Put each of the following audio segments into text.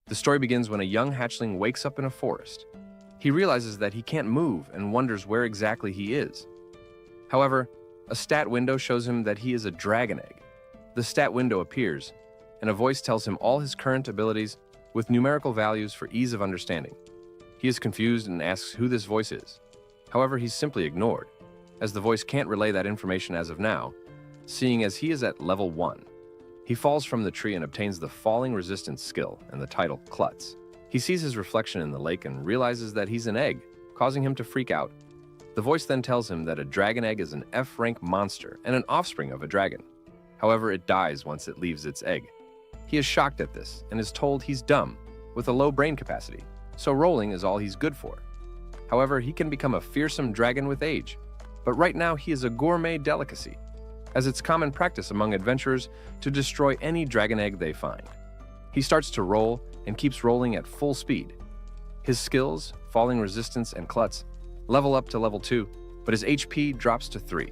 The story begins when a young hatchling wakes up in a forest. He realizes that he can't move and wonders where exactly he is. However, a stat window shows him that he is a dragon egg. The stat window appears, and a voice tells him all his current abilities with numerical values for ease of understanding. He is confused and asks who this voice is. However, he's simply ignored, as the voice can't relay that information as of now, seeing as he is at level 1. He falls from the tree and obtains the falling resistance skill and the title Klutz. He sees his reflection in the lake and realizes that he's an egg, causing him to freak out. The voice then tells him that a dragon egg is an F-rank monster and an offspring of a dragon. However, it dies once it leaves its egg. He is shocked at this and is told he's dumb, with a low brain capacity, so rolling is all he's good for. However, he can become a fearsome dragon with age, but right now he is a gourmet delicacy, as it's common practice among adventurers to destroy any dragon egg they find. He starts to roll and keeps rolling at full speed. His skills, falling resistance and klutz, level up to level 2, but his HP drops to 3.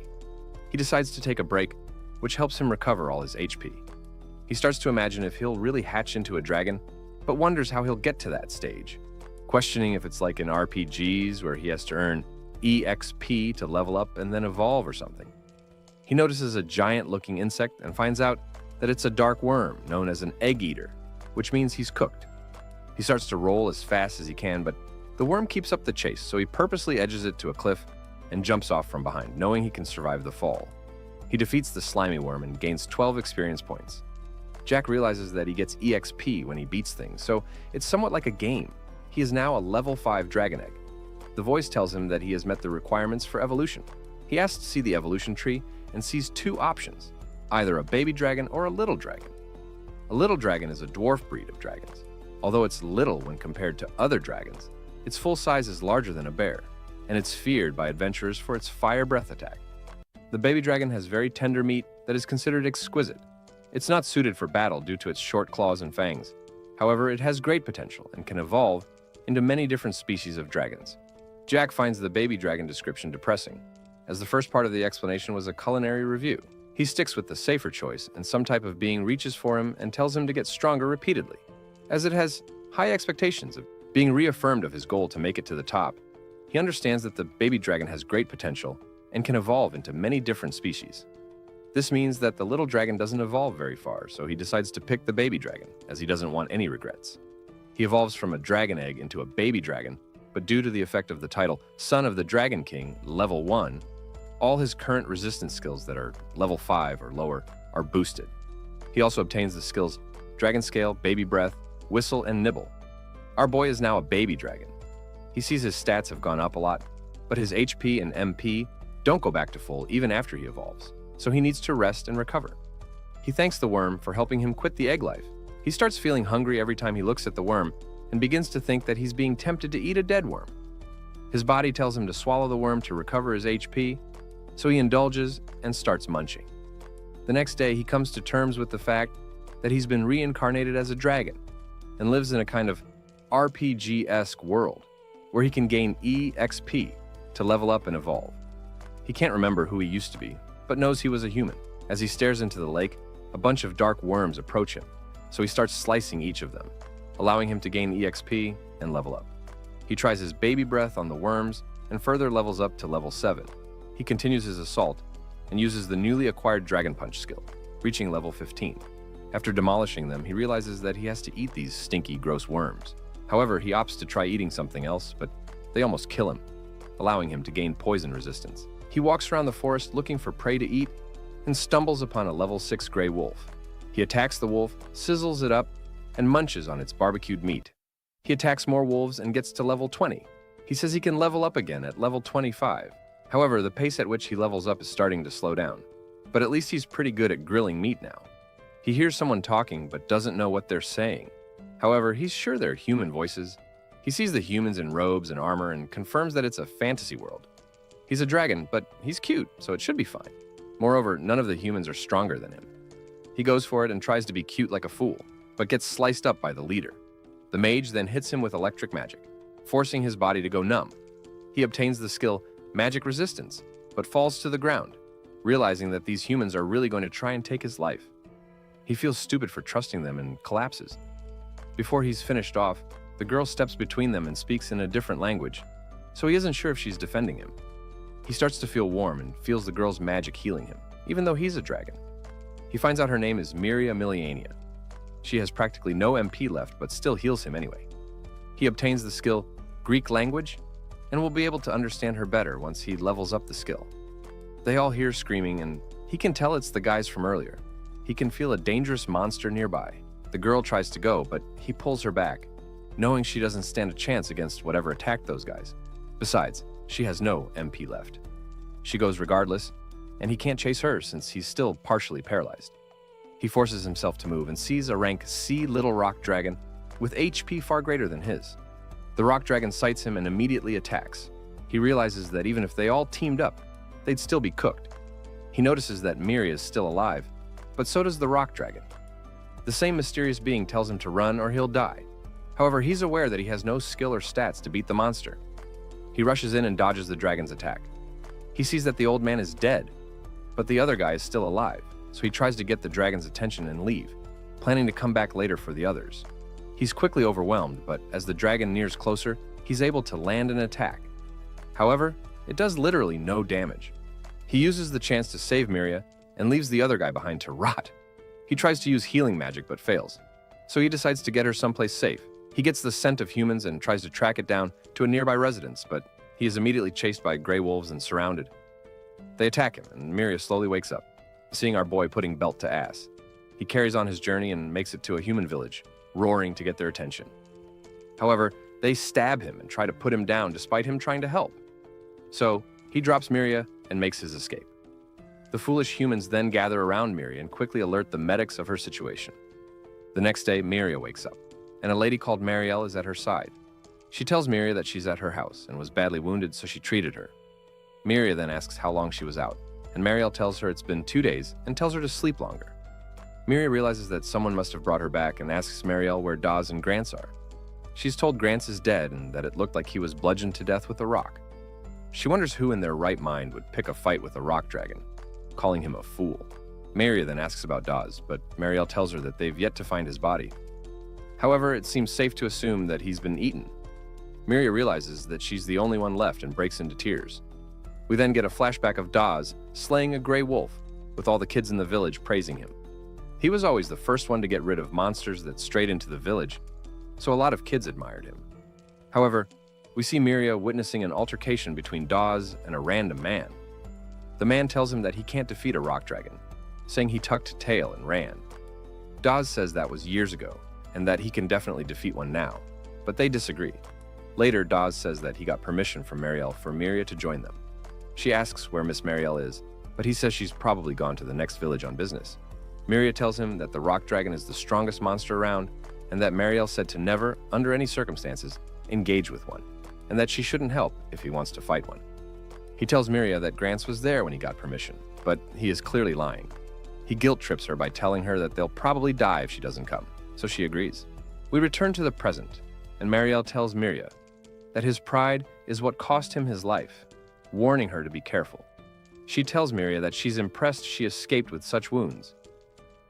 He decides to take a break, which helps him recover all his HP. He starts to imagine if he'll really hatch into a dragon, but wonders how he'll get to that stage, questioning if it's like in RPGs where he has to earn EXP to level up and then evolve or something. He notices a giant-looking insect and finds out that it's a dark worm known as an egg eater, which means he's cooked. He starts to roll as fast as he can, but the worm keeps up the chase, so he purposely edges it to a cliff and jumps off from behind, knowing he can survive the fall. He defeats the slimy worm and gains 12 experience points. Jack realizes that he gets EXP when he beats things, so it's somewhat like a game. He is now a level 5 dragon egg. The voice tells him that he has met the requirements for evolution. He asks to see the evolution tree and sees 2 options, either a baby dragon or a little dragon. A little dragon is a dwarf breed of dragons. Although it's little when compared to other dragons, its full size is larger than a bear, and it's feared by adventurers for its fire breath attack. The baby dragon has very tender meat that is considered exquisite. It's not suited for battle due to its short claws and fangs. However, it has great potential and can evolve into many different species of dragons. Jack finds the baby dragon description depressing, as the first part of the explanation was a culinary review. He sticks with the safer choice, and some type of being reaches for him and tells him to get stronger repeatedly, as it has high expectations of being reaffirmed of his goal to make it to the top. He understands that the baby dragon has great potential and can evolve into many different species. This means that the little dragon doesn't evolve very far, so he decides to pick the baby dragon, as he doesn't want any regrets. He evolves from a dragon egg into a baby dragon, but due to the effect of the title Son of the Dragon King, level 1, all his current resistance skills that are level 5 or lower are boosted. He also obtains the skills Dragon Scale, Baby Breath, Whistle, and Nibble. Our boy is now a baby dragon. He sees his stats have gone up a lot, but his HP and MP don't go back to full even after he evolves, so he needs to rest and recover. He thanks the worm for helping him quit the egg life. He starts feeling hungry every time he looks at the worm and begins to think that he's being tempted to eat a dead worm. His body tells him to swallow the worm to recover his HP, so he indulges and starts munching. The next day, he comes to terms with the fact that he's been reincarnated as a dragon and lives in a kind of RPG-esque world where he can gain EXP to level up and evolve. He can't remember who he used to be, but knows he was a human. As he stares into the lake, a bunch of dark worms approach him, so he starts slicing each of them, allowing him to gain EXP and level up. He tries his baby breath on the worms and further levels up to level 7. He continues his assault and uses the newly acquired Dragon Punch skill, reaching level 15. After demolishing them, he realizes that he has to eat these stinky, gross worms. However, he opts to try eating something else, but they almost kill him, allowing him to gain poison resistance. He walks around the forest looking for prey to eat and stumbles upon a level 6 gray wolf. He attacks the wolf, sizzles it up, and munches on its barbecued meat. He attacks more wolves and gets to level 20. He says he can level up again at level 25. However, the pace at which he levels up is starting to slow down, but at least he's pretty good at grilling meat now. He hears someone talking but doesn't know what they're saying. However, he's sure they're human voices. He sees the humans in robes and armor and confirms that it's a fantasy world. He's a dragon, but he's cute, so it should be fine. Moreover, none of the humans are stronger than him. He goes for it and tries to be cute like a fool, but gets sliced up by the leader. The mage then hits him with electric magic, forcing his body to go numb. He obtains the skill Magic Resistance, but falls to the ground, realizing that these humans are really going to try and take his life. He feels stupid for trusting them and collapses. Before he's finished off, the girl steps between them and speaks in a different language, so he isn't sure if she's defending him. He starts to feel warm and feels the girl's magic healing him, even though he's a dragon. He finds out her name is Miria Miliania. She has practically no MP left, but still heals him anyway. He obtains the skill Greek language and will be able to understand her better once he levels up the skill. They all hear screaming, and he can tell it's the guys from earlier. He can feel a dangerous monster nearby. The girl tries to go, but he pulls her back, knowing she doesn't stand a chance against whatever attacked those guys. Besides, she has no MP left. She goes regardless, and he can't chase her since he's still partially paralyzed. He forces himself to move and sees a rank C little rock dragon with HP far greater than his. The rock dragon sights him and immediately attacks. He realizes that even if they all teamed up, they'd still be cooked. He notices that Miria is still alive, but so does the rock dragon. The same mysterious being tells him to run or he'll die. However, he's aware that he has no skill or stats to beat the monster. He rushes in and dodges the dragon's attack. He sees that the old man is dead, but the other guy is still alive, so he tries to get the dragon's attention and leave, planning to come back later for the others. He's quickly overwhelmed, but as the dragon nears closer, he's able to land an attack. However, it does literally no damage. He uses the chance to save Miria and leaves the other guy behind to rot. He tries to use healing magic but fails, so he decides to get her someplace safe. He gets the scent of humans and tries to track it down to a nearby residence, but he is immediately chased by gray wolves and surrounded. They attack him, and Miria slowly wakes up, seeing our boy putting belt to ass. He carries on his journey and makes it to a human village, roaring to get their attention. However, they stab him and try to put him down despite him trying to help. So, he drops Miria and makes his escape. The foolish humans then gather around Miria and quickly alert the medics of her situation. The next day, Miria wakes up, and a lady called Marielle is at her side. She tells Miria that she's at her house and was badly wounded, so she treated her. Miria then asks how long she was out, and Marielle tells her it's been 2 days and tells her to sleep longer. Miria realizes that someone must have brought her back and asks Marielle where Dawes and Grants are. She's told Grants is dead and that it looked like he was bludgeoned to death with a rock. She wonders who in their right mind would pick a fight with a rock dragon, calling him a fool. Miria then asks about Dawes, but Marielle tells her that they've yet to find his body. However, it seems safe to assume that he's been eaten. Miria realizes that she's the only one left and breaks into tears. We then get a flashback of Dawes slaying a gray wolf, with all the kids in the village praising him. He was always the first one to get rid of monsters that strayed into the village, so a lot of kids admired him. However, we see Miria witnessing an altercation between Dawes and a random man. The man tells him that he can't defeat a rock dragon, saying he tucked tail and ran. Dawes says that was years ago, and that he can definitely defeat one now, but they disagree. Later, Dawes says that he got permission from Marielle for Miria to join them. She asks where Miss Marielle is, but he says she's probably gone to the next village on business. Miria tells him that the rock dragon is the strongest monster around, and that Marielle said to never, under any circumstances, engage with one, and that she shouldn't help if he wants to fight one. He tells Miria that Grants was there when he got permission, but he is clearly lying. He guilt-trips her by telling her that they'll probably die if she doesn't come, so she agrees. We return to the present, and Marielle tells Miria that his pride is what cost him his life, warning her to be careful. She tells Miria that she's impressed she escaped with such wounds,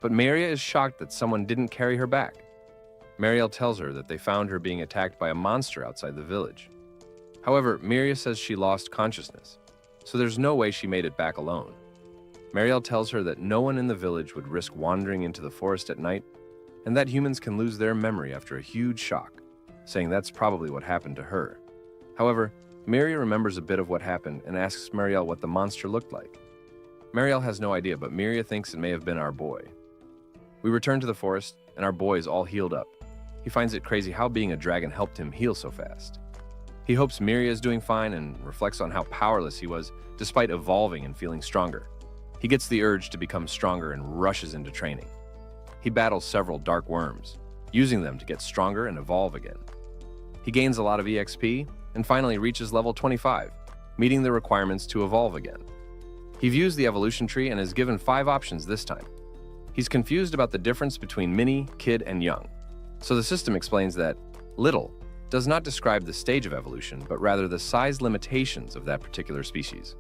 but Miria is shocked that someone didn't carry her back. Marielle tells her that they found her being attacked by a monster outside the village. However, Miria says she lost consciousness, so there's no way she made it back alone. Marielle tells her that no one in the village would risk wandering into the forest at night, and that humans can lose their memory after a huge shock, saying that's probably what happened to her. However, Miria remembers a bit of what happened and asks Marielle what the monster looked like. Marielle has no idea, but Miria thinks it may have been our boy. We return to the forest, and our boy is all healed up. He finds it crazy how being a dragon helped him heal so fast. He hopes Miria is doing fine and reflects on how powerless he was despite evolving and feeling stronger. He gets the urge to become stronger and rushes into training. He battles several dark worms, using them to get stronger and evolve again. He gains a lot of EXP and finally reaches level 25, meeting the requirements to evolve again. He views the evolution tree and is given 5 options this time. He's confused about the difference between mini, kid, and young. So the system explains that little does not describe the stage of evolution, but rather the size limitations of that particular species.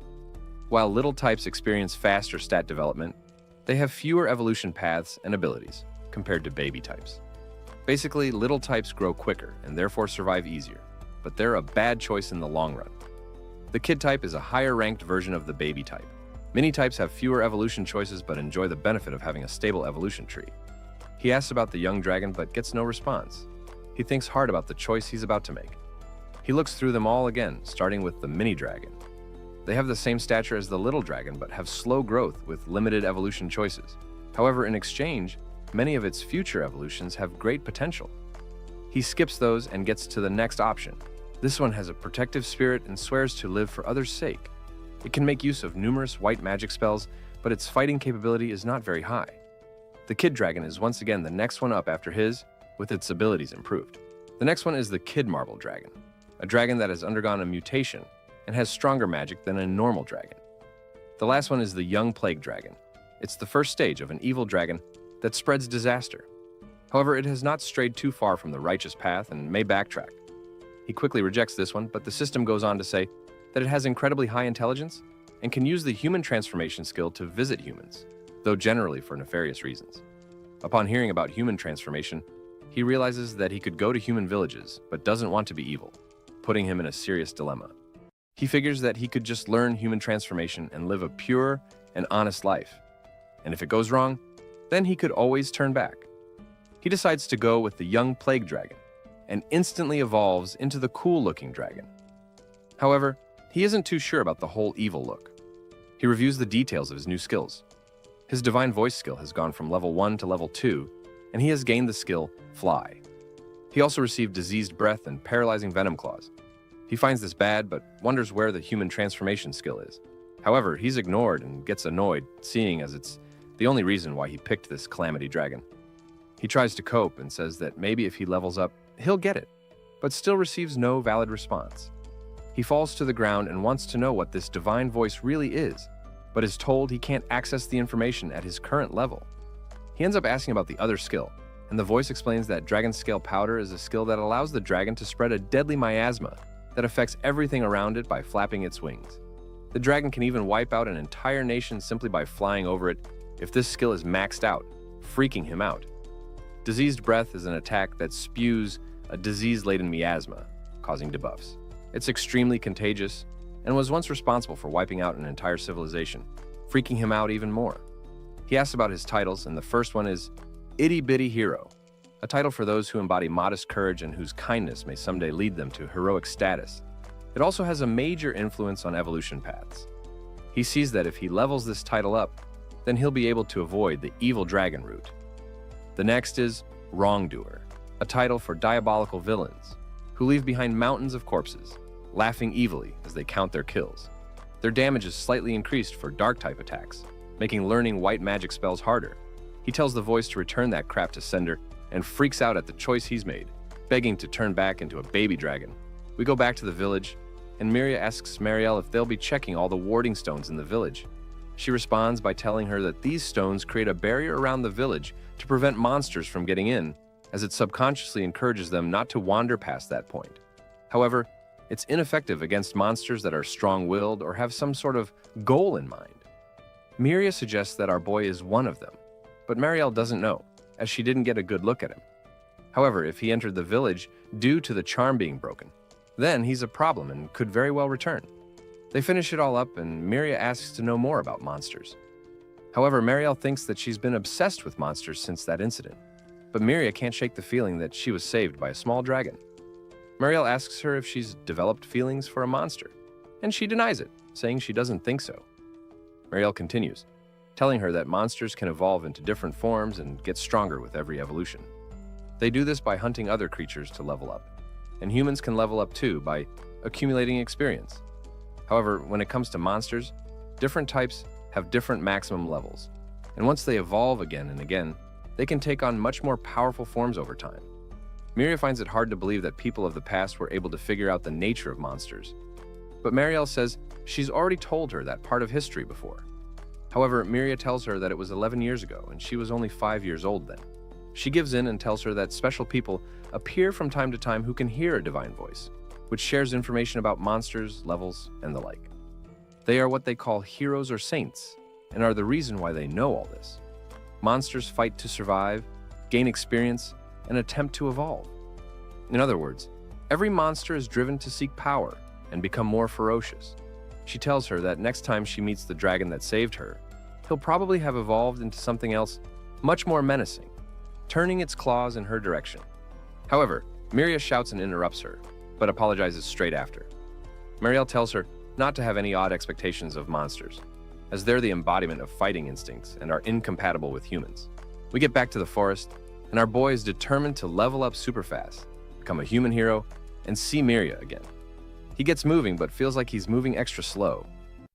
While little types experience faster stat development, they have fewer evolution paths and abilities compared to baby types. Basically, little types grow quicker and therefore survive easier, but they're a bad choice in the long run. The kid type is a higher-ranked version of the baby type. Mini types have fewer evolution choices but enjoy the benefit of having a stable evolution tree. He asks about the young dragon but gets no response. He thinks hard about the choice he's about to make. He looks through them all again, starting with the mini dragon. They have the same stature as the little dragon but have slow growth with limited evolution choices. However, in exchange, many of its future evolutions have great potential. He skips those and gets to the next option. This one has a protective spirit and swears to live for others' sake. It can make use of numerous white magic spells, but its fighting capability is not very high. The kid dragon is once again the next one up after his, with its abilities improved. The next one is the kid marble dragon, a dragon that has undergone a mutation and has stronger magic than a normal dragon. The last one is the young plague dragon. It's the first stage of an evil dragon that spreads disaster. However, it has not strayed too far from the righteous path and may backtrack. He quickly rejects this one, but the system goes on to say that it has incredibly high intelligence and can use the human transformation skill to visit humans, though generally for nefarious reasons. Upon hearing about human transformation, he realizes that he could go to human villages, but doesn't want to be evil, putting him in a serious dilemma. He figures that he could just learn human transformation and live a pure and honest life. And if it goes wrong, then he could always turn back. He decides to go with the young plague dragon and instantly evolves into the cool-looking dragon. However, he isn't too sure about the whole evil look. He reviews the details of his new skills. His divine voice skill has gone from level 1 to level 2, and he has gained the skill Fly. He also received diseased breath and paralyzing venom claws. He finds this bad, but wonders where the human transformation skill is. However, he's ignored and gets annoyed, seeing as it's the only reason why he picked this calamity dragon. He tries to cope and says that maybe if he levels up, he'll get it, but still receives no valid response. He falls to the ground and wants to know what this divine voice really is, but is told he can't access the information at his current level. He ends up asking about the other skill, and the voice explains that Dragon Scale Powder is a skill that allows the dragon to spread a deadly miasma that affects everything around it by flapping its wings. The dragon can even wipe out an entire nation simply by flying over it if this skill is maxed out, freaking him out. Diseased Breath is an attack that spews a disease-laden miasma, causing debuffs. It's extremely contagious and was once responsible for wiping out an entire civilization, freaking him out even more. He asks about his titles, and the first one is Itty Bitty Hero, a title for those who embody modest courage and whose kindness may someday lead them to heroic status. It also has a major influence on evolution paths. He sees that if he levels this title up, then he'll be able to avoid the evil dragon route. The next is Wrongdoer, a title for diabolical villains who leave behind mountains of corpses, laughing evilly as they count their kills. Their damage is slightly increased for dark-type attacks, making learning white magic spells harder. He tells the voice to return that crap to sender and freaks out at the choice he's made, begging to turn back into a baby dragon. We go back to the village, and Miria asks Marielle if they'll be checking all the warding stones in the village. She responds by telling her that these stones create a barrier around the village to prevent monsters from getting in, as it subconsciously encourages them not to wander past that point. However, it's ineffective against monsters that are strong-willed or have some sort of goal in mind. Miria suggests that our boy is one of them, but Marielle doesn't know, as she didn't get a good look at him. However, if he entered the village due to the charm being broken, then he's a problem and could very well return. They finish it all up, and Miria asks to know more about monsters. However, Marielle thinks that she's been obsessed with monsters since that incident, but Miria can't shake the feeling that she was saved by a small dragon. Marielle asks her if she's developed feelings for a monster, and she denies it, saying she doesn't think so. Marielle continues, telling her that monsters can evolve into different forms and get stronger with every evolution. They do this by hunting other creatures to level up, and humans can level up too by accumulating experience. However, when it comes to monsters, different types have different maximum levels, and once they evolve again and again, they can take on much more powerful forms over time. Miria finds it hard to believe that people of the past were able to figure out the nature of monsters, but Marielle says she's already told her that part of history before. However, Miria tells her that it was 11 years ago and she was only 5 years old then. She gives in and tells her that special people appear from time to time who can hear a divine voice, which shares information about monsters, levels, and the like. They are what they call heroes or saints, and are the reason why they know all this. Monsters fight to survive, gain experience, and attempt to evolve. In other words, every monster is driven to seek power and become more ferocious. She tells her that next time she meets the dragon that saved her, he'll probably have evolved into something else much more menacing, turning its claws in her direction. However, Miria shouts and interrupts her, but apologizes straight after. Marielle tells her not to have any odd expectations of monsters, as they're the embodiment of fighting instincts and are incompatible with humans. We get back to the forest, and our boy is determined to level up super fast, become a human hero, and see Miria again. He gets moving, but feels like he's moving extra slow.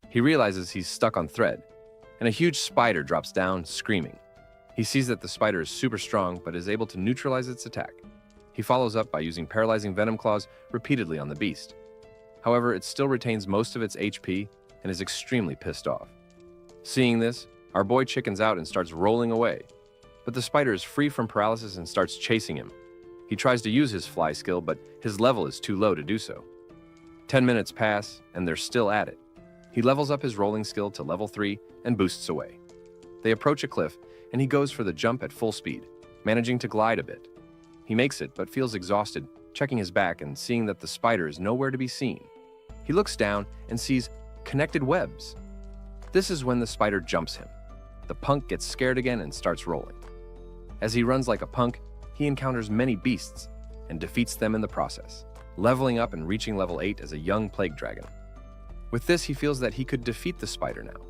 He realizes he's stuck on thread, and a huge spider drops down, screaming. He sees that the spider is super strong, but is able to neutralize its attack. He follows up by using paralyzing venom claws repeatedly on the beast. However, it still retains most of its HP and is extremely pissed off. Seeing this, our boy chickens out and starts rolling away, but the spider is free from paralysis and starts chasing him. He tries to use his fly skill, but his level is too low to do so. 10 minutes pass, and they're still at it. He levels up his rolling skill to level 3 and boosts away. They approach a cliff, and he goes for the jump at full speed, managing to glide a bit. He makes it, but feels exhausted, checking his back and seeing that the spider is nowhere to be seen. He looks down and sees connected webs. This is when the spider jumps him. The punk gets scared again and starts rolling. As he runs like a punk, he encounters many beasts and defeats them in the process, leveling up and reaching level 8 as a young plague dragon. With this, he feels that he could defeat the spider now.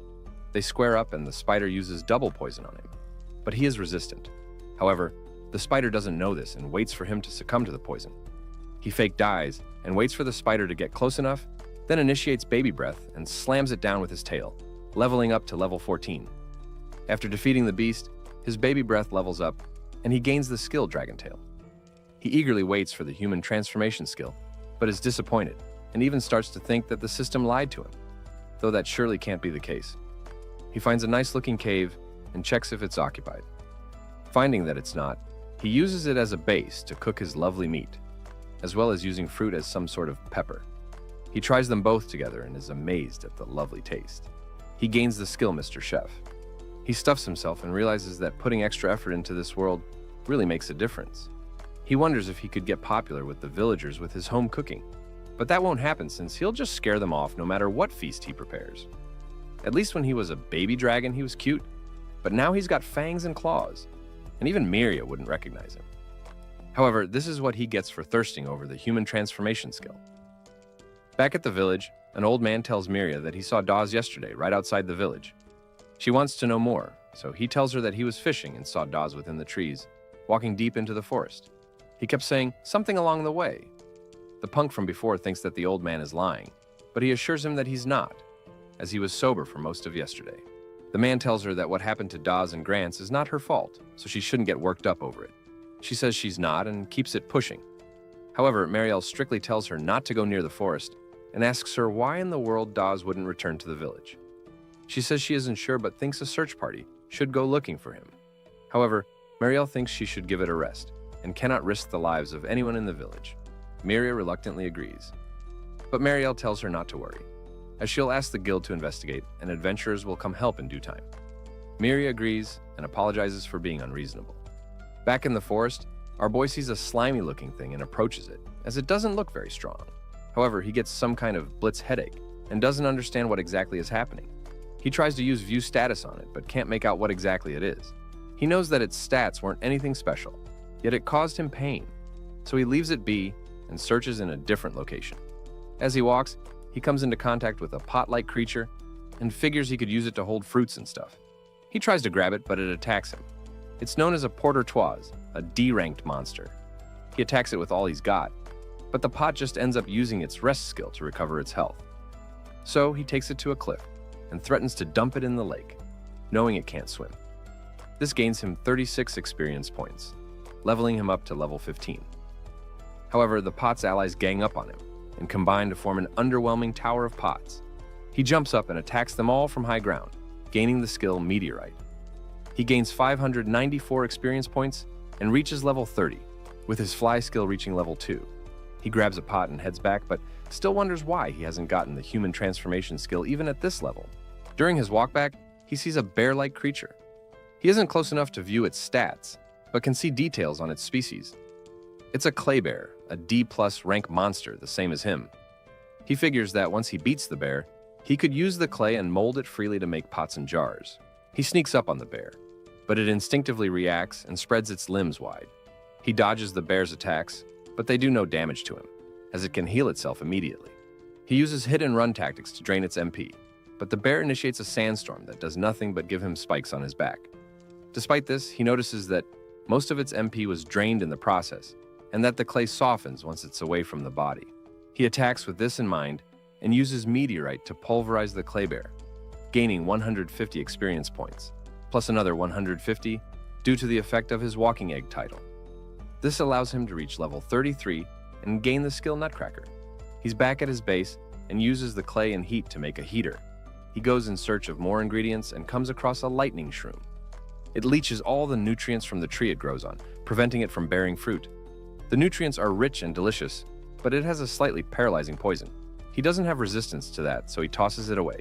They square up and the spider uses double poison on him, but he is resistant. However, the spider doesn't know this and waits for him to succumb to the poison. He fake dies and waits for the spider to get close enough, then initiates baby breath and slams it down with his tail, leveling up to level 14. After defeating the beast, his baby breath levels up, and he gains the skill Dragon Tail. He eagerly waits for the human transformation skill, but is disappointed, and even starts to think that the system lied to him, though that surely can't be the case. He finds a nice-looking cave and checks if it's occupied. Finding that it's not, he uses it as a base to cook his lovely meat, as well as using fruit as some sort of pepper. He tries them both together and is amazed at the lovely taste. He gains the skill Mr. Chef. He stuffs himself and realizes that putting extra effort into this world really makes a difference. He wonders if he could get popular with the villagers with his home cooking, but that won't happen since he'll just scare them off no matter what feast he prepares. At least when he was a baby dragon, he was cute, but now he's got fangs and claws, and even Miria wouldn't recognize him. However, this is what he gets for thirsting over the human transformation skill. Back at the village, an old man tells Miria that he saw Dawes yesterday right outside the village. She wants to know more, so he tells her that he was fishing and saw Dawes within the trees, walking deep into the forest. He kept saying something along the way. The punk from before thinks that the old man is lying, but he assures him that he's not, as he was sober for most of yesterday. The man tells her that what happened to Dawes and Grants is not her fault, so she shouldn't get worked up over it. She says she's not and keeps it pushing. However, Marielle strictly tells her not to go near the forest and asks her why in the world Dawes wouldn't return to the village. She says she isn't sure but thinks a search party should go looking for him. However, Marielle thinks she should give it a rest and cannot risk the lives of anyone in the village. Miria reluctantly agrees. But Marielle tells her not to worry, as she'll ask the guild to investigate and adventurers will come help in due time. Miria agrees and apologizes for being unreasonable. Back in the forest, our boy sees a slimy-looking thing and approaches it, as it doesn't look very strong. However, he gets some kind of blitz headache and doesn't understand what exactly is happening. He tries to use view status on it, but can't make out what exactly it is. He knows that its stats weren't anything special, yet it caused him pain, so he leaves it be and searches in a different location. As he walks, he comes into contact with a pot-like creature and figures he could use it to hold fruits and stuff. He tries to grab it, but it attacks him. It's known as a porteur-toise, a D-ranked monster. He attacks it with all he's got, but the pot just ends up using its rest skill to recover its health. So he takes it to a cliff and threatens to dump it in the lake, knowing it can't swim. This gains him 36 experience points, leveling him up to level 15. However, the pot's allies gang up on him and combine to form an underwhelming tower of pots. He jumps up and attacks them all from high ground, gaining the skill Meteorite. He gains 594 experience points and reaches level 30, with his fly skill reaching level 2. He grabs a pot and heads back, but still wonders why he hasn't gotten the human transformation skill even at this level. During his walk back, he sees a bear-like creature. He isn't close enough to view its stats, but can see details on its species. It's a clay bear, a D+ rank monster, the same as him. He figures that once he beats the bear, he could use the clay and mold it freely to make pots and jars. He sneaks up on the bear, but it instinctively reacts and spreads its limbs wide. He dodges the bear's attacks, but they do no damage to him, as it can heal itself immediately. He uses hit-and-run tactics to drain its MP, but the bear initiates a sandstorm that does nothing but give him spikes on his back. Despite this, he notices that most of its MP was drained in the process, and that the clay softens once it's away from the body. He attacks with this in mind and uses meteorite to pulverize the clay bear, gaining 150 experience points, plus another 150 due to the effect of his walking egg title. This allows him to reach level 33 and gain the skill Nutcracker. He's back at his base and uses the clay and heat to make a heater. He goes in search of more ingredients and comes across a lightning shroom. It leaches all the nutrients from the tree it grows on, preventing it from bearing fruit. The nutrients are rich and delicious, but it has a slightly paralyzing poison. He doesn't have resistance to that, so he tosses it away.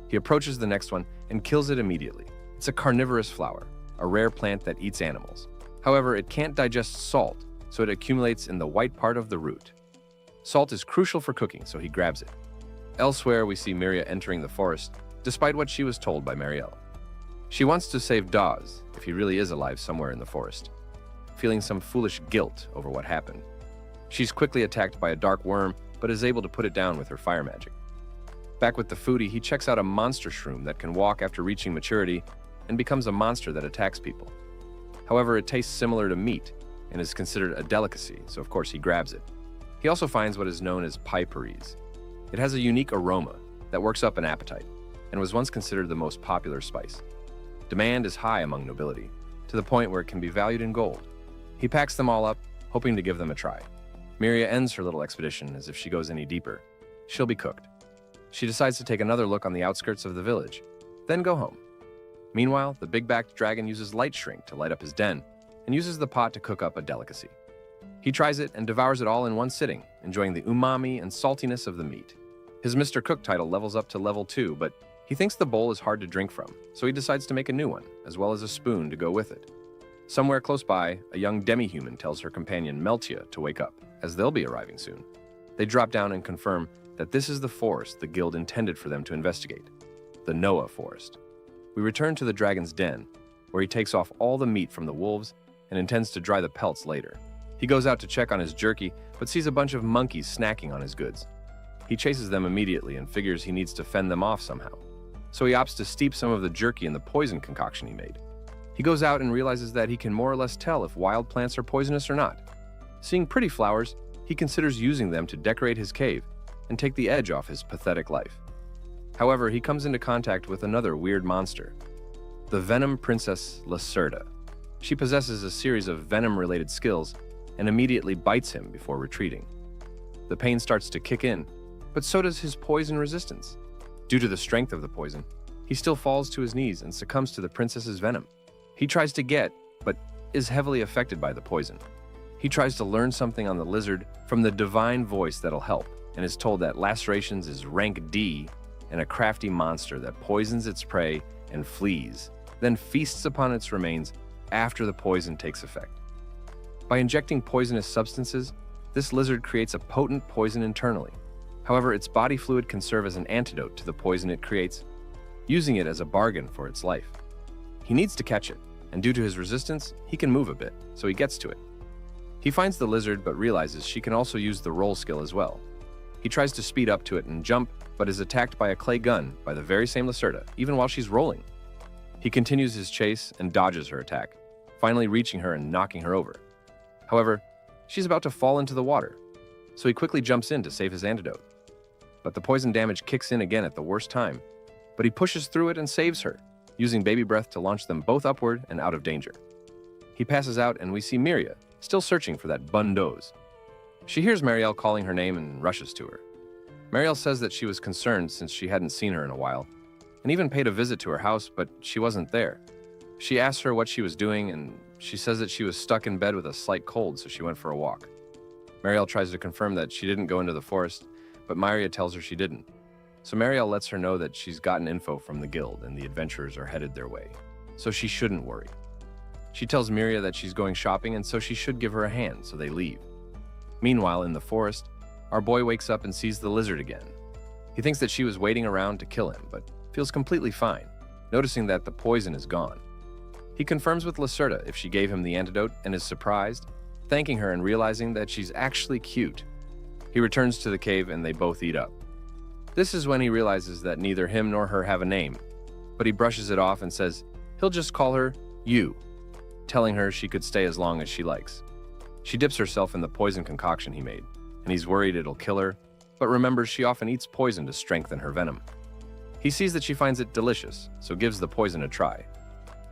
He approaches the next one and kills it immediately. It's a carnivorous flower, a rare plant that eats animals. However, it can't digest salt, so it accumulates in the white part of the root. Salt is crucial for cooking, so he grabs it. Elsewhere, we see Miria entering the forest, despite what she was told by Marielle. She wants to save Dawes, if he really is alive somewhere in the forest, feeling some foolish guilt over what happened. She's quickly attacked by a dark worm, but is able to put it down with her fire magic. Back with the foodie, he checks out a monster shroom that can walk after reaching maturity and becomes a monster that attacks people. However, it tastes similar to meat and is considered a delicacy, so of course he grabs it. He also finds what is known as piperies. It has a unique aroma that works up an appetite and was once considered the most popular spice. Demand is high among nobility, to the point where it can be valued in gold. He packs them all up, hoping to give them a try. Miria ends her little expedition as if she goes any deeper. She'll be cooked. She decides to take another look on the outskirts of the village, then go home. Meanwhile, the big-backed dragon uses light shrink to light up his den and uses the pot to cook up a delicacy. He tries it and devours it all in one sitting, enjoying the umami and saltiness of the meat. His Mr. Cook title levels up to level 2, but he thinks the bowl is hard to drink from, so he decides to make a new one, as well as a spoon to go with it. Somewhere close by, a young demi-human tells her companion Meltia to wake up, as they'll be arriving soon. They drop down and confirm that this is the forest the guild intended for them to investigate, the Noah forest. We return to the dragon's den, where he takes off all the meat from the wolves and intends to dry the pelts later. He goes out to check on his jerky, but sees a bunch of monkeys snacking on his goods. He chases them immediately and figures he needs to fend them off somehow. So he opts to steep some of the jerky in the poison concoction he made. He goes out and realizes that he can more or less tell if wild plants are poisonous or not. Seeing pretty flowers, he considers using them to decorate his cave and take the edge off his pathetic life. However, he comes into contact with another weird monster, the Venom Princess Lacerda. She possesses a series of venom-related skills and immediately bites him before retreating. The pain starts to kick in, but so does his poison resistance. Due to the strength of the poison, he still falls to his knees and succumbs to the princess's venom. He tries to get, but is heavily affected by the poison. He tries to learn something on the lizard from the divine voice that'll help, and is told that lacerations is rank D and a crafty monster that poisons its prey and flees, then feasts upon its remains after the poison takes effect. By injecting poisonous substances, this lizard creates a potent poison internally. However, its body fluid can serve as an antidote to the poison it creates, using it as a bargain for its life. He needs to catch it, and due to his resistance, he can move a bit, so he gets to it. He finds the lizard but realizes she can also use the roll skill as well. He tries to speed up to it and jump, but is attacked by a clay gun by the very same Lacerda, even while she's rolling. He continues his chase and dodges her attack, finally reaching her and knocking her over. However, she's about to fall into the water, so he quickly jumps in to save his antidote. But the poison damage kicks in again at the worst time, but he pushes through it and saves her, using baby breath to launch them both upward and out of danger. He passes out and we see Miria, still searching for that Bundoze. She hears Marielle calling her name and rushes to her. Marielle says that she was concerned since she hadn't seen her in a while, and even paid a visit to her house, but she wasn't there. She asks her what she was doing, and she says that she was stuck in bed with a slight cold, so she went for a walk. Marielle tries to confirm that she didn't go into the forest, but Miria tells her she didn't. So Marielle lets her know that she's gotten info from the guild and the adventurers are headed their way, so she shouldn't worry. She tells Miria that she's going shopping and so she should give her a hand, so they leave. Meanwhile, in the forest, our boy wakes up and sees the lizard again. He thinks that she was waiting around to kill him, but feels completely fine, noticing that the poison is gone. He confirms with Lacerda if she gave him the antidote and is surprised, thanking her and realizing that she's actually cute. He returns to the cave and they both eat up. This is when he realizes that neither him nor her have a name, but he brushes it off and says he'll just call her You, telling her she could stay as long as she likes. She dips herself in the poison concoction he made, and he's worried it'll kill her, but remembers she often eats poison to strengthen her venom. He sees that she finds it delicious, so gives the poison a try.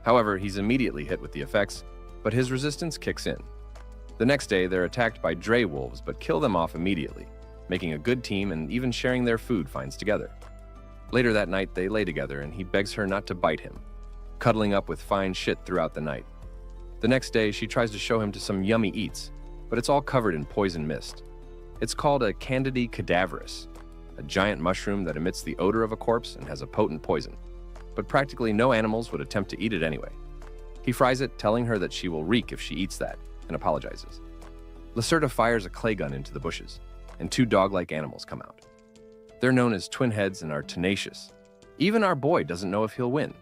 However, he's immediately hit with the effects, but his resistance kicks in. The next day, they're attacked by Dray wolves, but kill them off immediately, making a good team and even sharing their food finds together. Later that night, they lay together and he begs her not to bite him, cuddling up with fine shit throughout the night. The next day, she tries to show him to some yummy eats, but it's all covered in poison mist. It's called a Candida cadaverous, a giant mushroom that emits the odor of a corpse and has a potent poison. But practically no animals would attempt to eat it anyway. He fries it, telling her that she will reek if she eats that, and apologizes. Lacerda fires a clay gun into the bushes, and two dog-like animals come out. They're known as twin heads and are tenacious. Even our boy doesn't know if he'll win.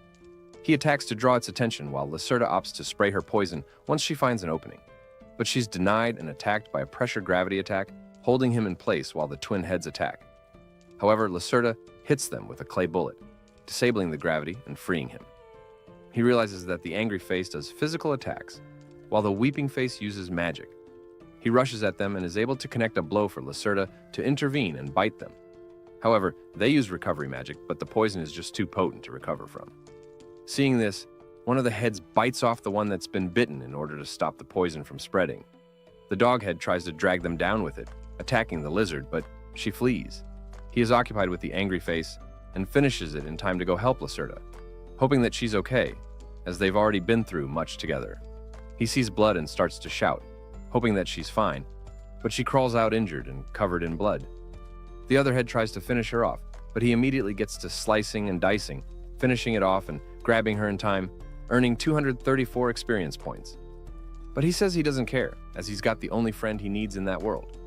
He attacks to draw its attention while Lacerda opts to spray her poison once she finds an opening. But she's denied and attacked by a pressure gravity attack, holding him in place while the twin heads attack. However, Lacerda hits them with a clay bullet, disabling the gravity and freeing him. He realizes that the angry face does physical attacks, while the weeping face uses magic. He rushes at them and is able to connect a blow for Lacerda to intervene and bite them. However, they use recovery magic, but the poison is just too potent to recover from. Seeing this, one of the heads bites off the one that's been bitten in order to stop the poison from spreading. The dog head tries to drag them down with it, attacking the lizard, but she flees. He is occupied with the angry face and finishes it in time to go help Lacerda, hoping that she's okay, as they've already been through much together. He sees blood and starts to shout, hoping that she's fine, but she crawls out injured and covered in blood. The other head tries to finish her off, but he immediately gets to slicing and dicing, finishing it off and grabbing her in time, earning 234 experience points. But he says he doesn't care, as he's got the only friend he needs in that world.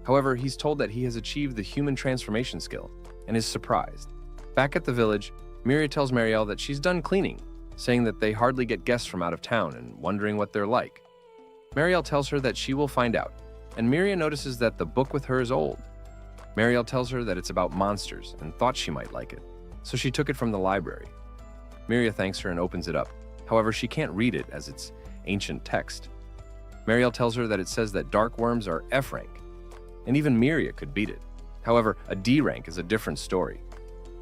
However, he's told that he has achieved the human transformation skill and is surprised. Back at the village, Miria tells Marielle that she's done cleaning, saying that they hardly get guests from out of town and wondering what they're like. Marielle tells her that she will find out, and Miria notices that the book with her is old. Marielle tells her that it's about monsters and thought she might like it, so she took it from the library. Miria thanks her and opens it up. However, she can't read it as it's ancient text. Marielle tells her that it says that dark worms are F rank, and even Miria could beat it. However, a D rank is a different story.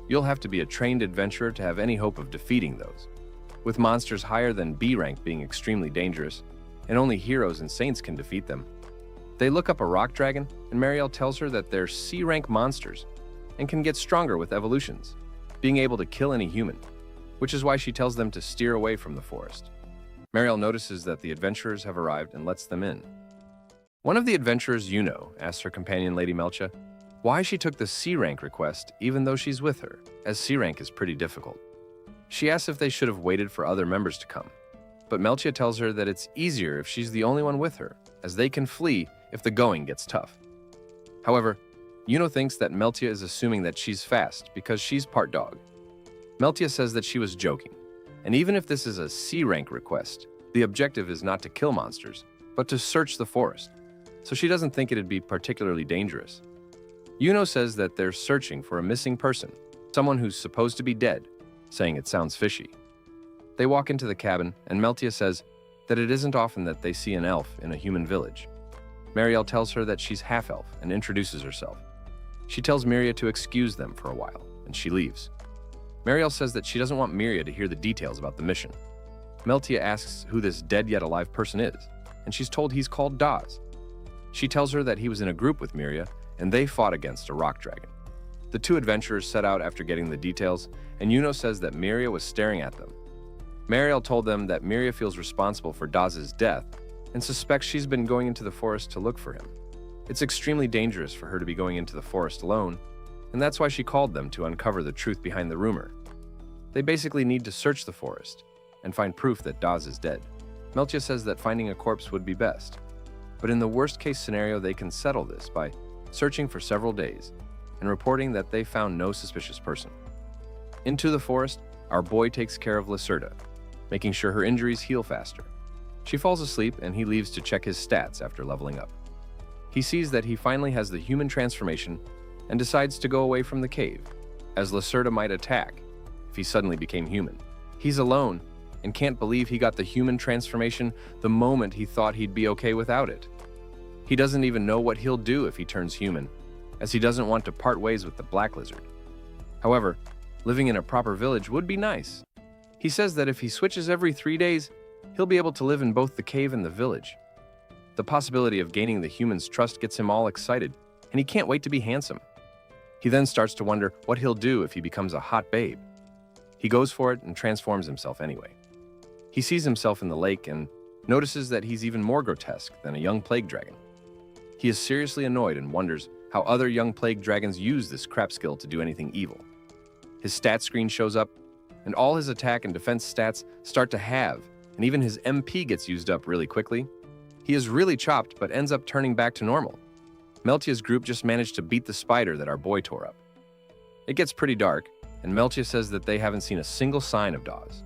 You'll have to be a trained adventurer to have any hope of defeating those, with monsters higher than B rank being extremely dangerous, and only heroes and saints can defeat them. They look up a rock dragon, and Marielle tells her that they're C rank monsters and can get stronger with evolutions, being able to kill any human, which is why she tells them to steer away from the forest. Marielle notices that the adventurers have arrived and lets them in. One of the adventurers, asks her companion Lady Melcha why she took the C rank request even though she's with her, as C rank is pretty difficult. She asks if they should have waited for other members to come, but Melcha tells her that it's easier if she's the only one with her, as they can flee if the going gets tough. However, thinks that Melcha is assuming that she's fast because she's part dog. Melcha says that she was joking, and even if this is a C rank request, the objective is not to kill monsters, but to search the forest, so she doesn't think it'd be particularly dangerous. Says that they're searching for a missing person, someone who's supposed to be dead, saying it sounds fishy. They walk into the cabin, and Melcha says that it isn't often that they see an elf in a human village. Marielle tells her that she's half-elf and introduces herself. She tells Miria to excuse them for a while, and she leaves. Marielle says that she doesn't want Miria to hear the details about the mission. Melcha asks who this dead yet alive person is, and she's told he's called Daz. She tells her that he was in a group with Miria, and they fought against a rock dragon. The two adventurers set out after getting the details, and says that Miria was staring at them. Marielle told them that Miria feels responsible for Daz's death and suspects she's been going into the forest to look for him. It's extremely dangerous for her to be going into the forest alone, and that's why she called them to uncover the truth behind the rumor. They basically need to search the forest and find proof that Daz is dead. Meltia says that finding a corpse would be best, but in the worst-case scenario they can settle this by searching for several days and reporting that they found no suspicious person. Into the forest, our boy takes care of Lacerda, making sure her injuries heal faster. She falls asleep and he leaves to check his stats after leveling up. He sees that he finally has the human transformation and decides to go away from the cave, as Lacerda might attack if he suddenly became human. He's alone and can't believe he got the human transformation the moment he thought he'd be okay without it. He doesn't even know what he'll do if he turns human, as he doesn't want to part ways with the Black Lizard. However, living in a proper village would be nice. He says that if he switches every 3 days, he'll be able to live in both the cave and the village. The possibility of gaining the human's trust gets him all excited, and he can't wait to be handsome. He then starts to wonder what he'll do if he becomes a hot babe. He goes for it and transforms himself anyway. He sees himself in the lake and notices that he's even more grotesque than a young plague dragon. He is seriously annoyed and wonders how other young plague dragons use this crap skill to do anything evil. His stat screen shows up, and all his attack and defense stats start to halve, and even his MP gets used up really quickly. He is really chopped, but ends up turning back to normal. Meltia's group just managed to beat the spider that our boy tore up. It gets pretty dark, and Meltia says that they haven't seen a single sign of Dawes.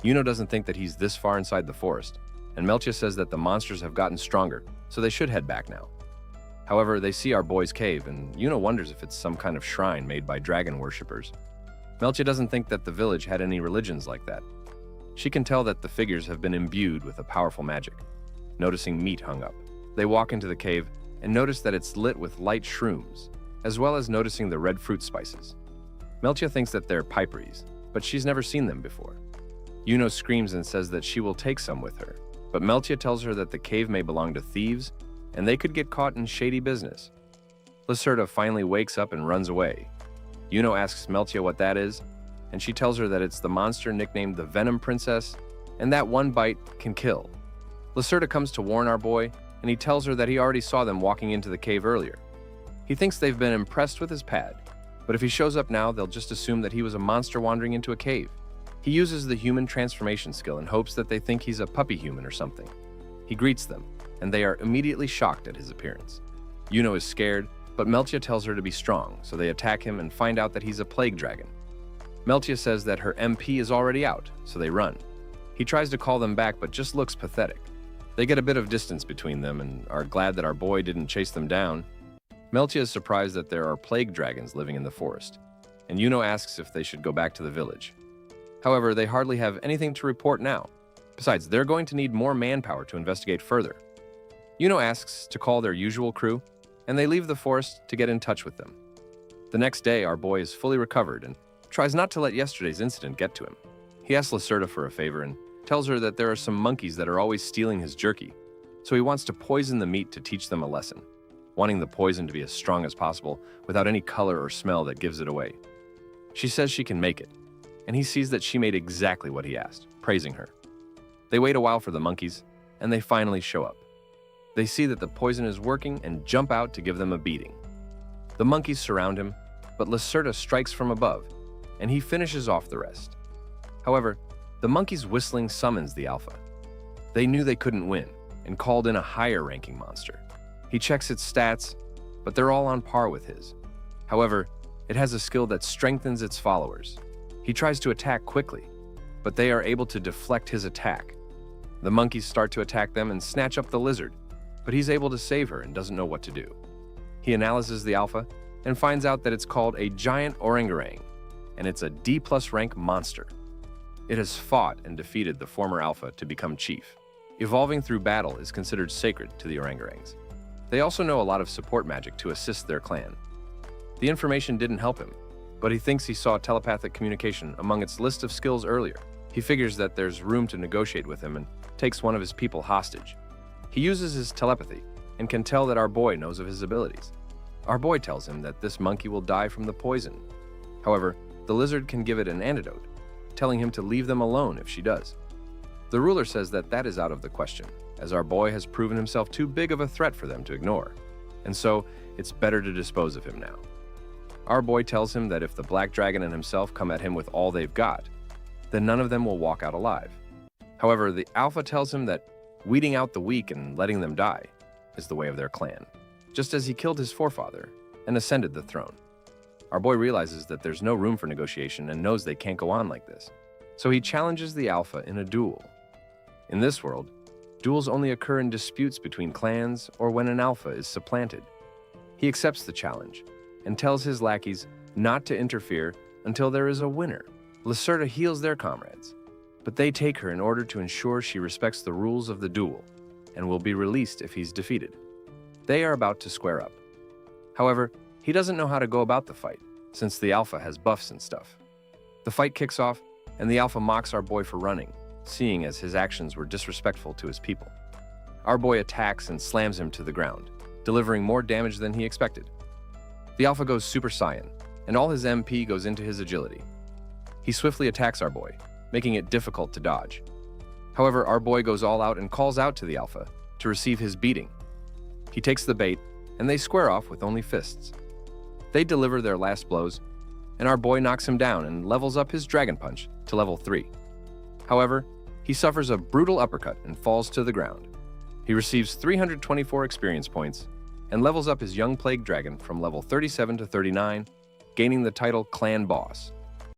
Yuno doesn't think that he's this far inside the forest, and Meltia says that the monsters have gotten stronger, so they should head back now. However, they see our boy's cave, and Yuno wonders if it's some kind of shrine made by dragon worshippers. Meltia doesn't think that the village had any religions like that. She can tell that the figures have been imbued with a powerful magic. Noticing meat hung up, they walk into the cave and notice that it's lit with light shrooms, as well as noticing the red fruit spices. Meltia thinks that they're piperies, but she's never seen them before. Yuno screams and says that she will take some with her, but Meltia tells her that the cave may belong to thieves, and they could get caught in shady business. Lacerda finally wakes up and runs away. Yuno asks Meltia what that is, and she tells her that it's the monster nicknamed the Venom Princess, and that one bite can kill. Lacerda comes to warn our boy, and he tells her that he already saw them walking into the cave earlier. He thinks they've been impressed with his pad, but if he shows up now, they'll just assume that he was a monster wandering into a cave. He uses the human transformation skill in hopes that they think he's a puppy human or something. He greets them, and they are immediately shocked at his appearance. Yuno is scared, but Meltia tells her to be strong, so they attack him and find out that he's a plague dragon. Meltia says that her MP is already out, so they run. He tries to call them back, but just looks pathetic. They get a bit of distance between them and are glad that our boy didn't chase them down. Meltia is surprised that there are plague dragons living in the forest, and Yuno asks if they should go back to the village. However, they hardly have anything to report now. Besides, they're going to need more manpower to investigate further. Yuno asks to call their usual crew, and they leave the forest to get in touch with them. The next day, our boy is fully recovered and tries not to let yesterday's incident get to him. He asks Lacerda for a favor and tells her that there are some monkeys that are always stealing his jerky, so he wants to poison the meat to teach them a lesson, wanting the poison to be as strong as possible without any color or smell that gives it away. She says she can make it, and he sees that she made exactly what he asked, praising her. They wait a while for the monkeys, and they finally show up. They see that the poison is working and jump out to give them a beating. The monkeys surround him, but Lacerda strikes from above, and he finishes off the rest. However, the monkey's whistling summons the alpha. They knew they couldn't win, and called in a higher-ranking monster. He checks its stats, but they're all on par with his. However, it has a skill that strengthens its followers. He tries to attack quickly, but they are able to deflect his attack. The monkeys start to attack them and snatch up the lizard, but he's able to save her and doesn't know what to do. He analyzes the alpha and finds out that it's called a giant orangutan, and it's a D+ rank monster. It has fought and defeated the former alpha to become chief. Evolving through battle is considered sacred to the orangutans. They also know a lot of support magic to assist their clan. The information didn't help him, but he thinks he saw telepathic communication among its list of skills earlier. He figures that there's room to negotiate with him and takes one of his people hostage. He uses his telepathy and can tell that our boy knows of his abilities. Our boy tells him that this monkey will die from the poison. However, the lizard can give it an antidote, telling him to leave them alone if she does. The ruler says that that is out of the question, as our boy has proven himself too big of a threat for them to ignore, and so it's better to dispose of him now. Our boy tells him that if the black dragon and himself come at him with all they've got, then none of them will walk out alive. However, the Alpha tells him that weeding out the weak and letting them die is the way of their clan, just as he killed his forefather and ascended the throne. Our boy realizes that there's no room for negotiation and knows they can't go on like this, so he challenges the Alpha in a duel. In this world, duels only occur in disputes between clans or when an Alpha is supplanted. He accepts the challenge and tells his lackeys not to interfere until there is a winner. Lacerda heals their comrades, but they take her in order to ensure she respects the rules of the duel and will be released if he's defeated. They are about to square up. However, he doesn't know how to go about the fight, since the Alpha has buffs and stuff. The fight kicks off, and the Alpha mocks our boy for running, seeing as his actions were disrespectful to his people. Our boy attacks and slams him to the ground, delivering more damage than he expected. The Alpha goes Super Saiyan, and all his MP goes into his agility. He swiftly attacks our boy, making it difficult to dodge. However, our boy goes all out and calls out to the Alpha to receive his beating. He takes the bait, and they square off with only fists. They deliver their last blows, and our boy knocks him down and levels up his Dragon Punch to level 3. However, he suffers a brutal uppercut and falls to the ground. He receives 324 experience points and levels up his young Plague Dragon from level 37 to 39, gaining the title Clan Boss.